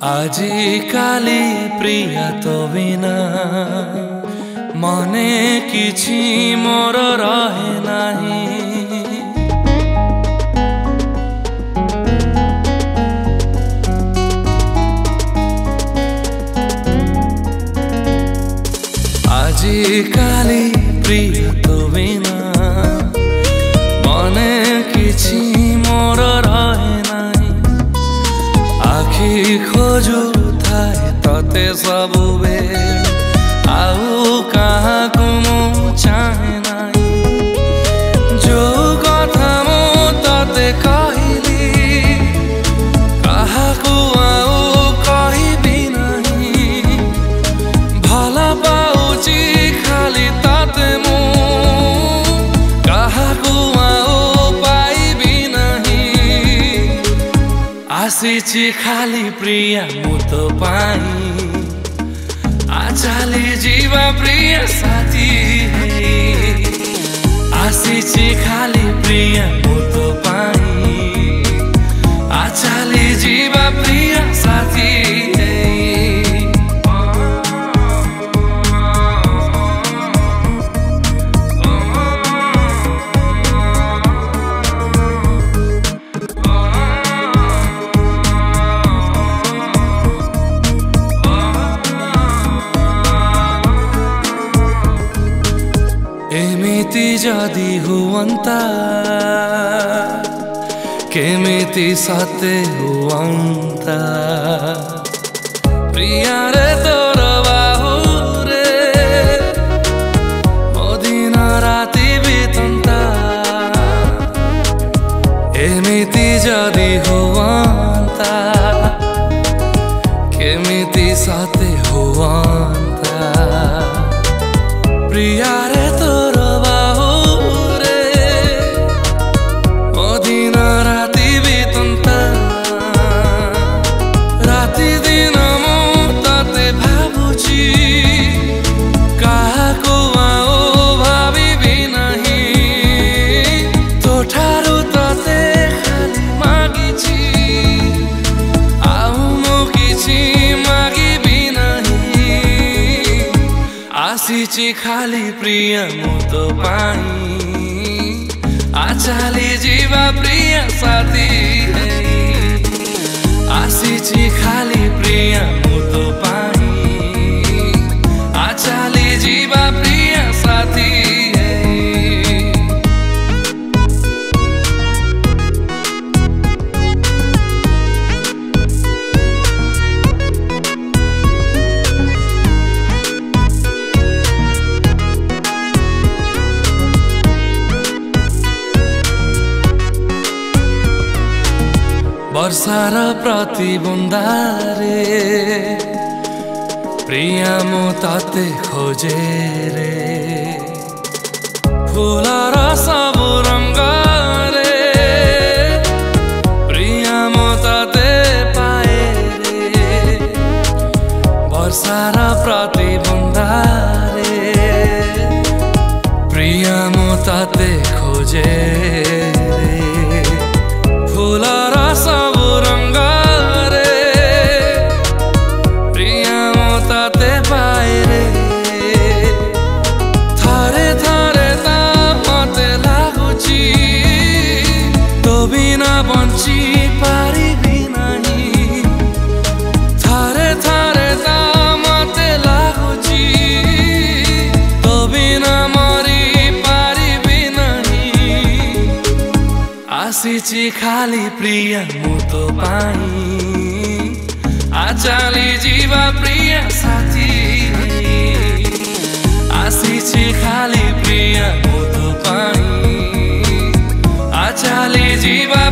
आजिकाली प्रिय तो बिना मने किछि मोर रहे नाही। आजिकाली प्रिय तो बिना मने किछि मोर रहे नाही। आखि खोजु थाए तते सबु बेल आउ काहाकु मु चाहे नाही। जो कथा मु तते कहिली काहाकु आउ कहिबी नाही। भल पाउची खाली तते मु काहाकु आउ पाइबी नाही। आसीची खाली प्रिय मु तो पाई आचाली जीवा प्रिय साथी है। आसीची खाली प्रिय मु तो पाई आचाली जीवा प्रिय साथी है। एमिति जदि हुअंता केमिति सते हुअंता। प्रिया रे तोर बाहुरे मो दिन राति बीतंता। एमिति जदि हुअंता केमिति सते हुअंता। प्रिया रे तोर बाहुरे मो दिन राति बीतंता। राति दिन मु तते भाबुची काहाकु आउ भाबिबी नाही। तो ठारु तते खाली मागिची आउ मु किछि मागिबी नाही। आसीची खाली प्रिय मु तो पाई आचाली जीवा प्रिय साथी है। आसीची खाली प्रिय मु तो पाई आचाली जीवा प्रिय साथी है। वर्षार प्रतिबुंदारे प्रिया मु तते खोजे रे। फूलर सबु रंग रे प्रिया मु तते पाए रे। वर्षार प्रतिबुंदारे प्रिया मु तते खोजे रे। फूलर सबु रंग रे प्रिया मु तते पाए रे। थरे थरे ता मते लागुची तो बिना बंची पारिबी नाही। थरे थरे ता मते लागुची तो बिना मरी पारिबी नाही। आसीची खाली प्रिय मु तो पाई आचाली जीवा प्रिय साथी है। आसीची खाली प्रिय मु तो पाई आचाली जीवा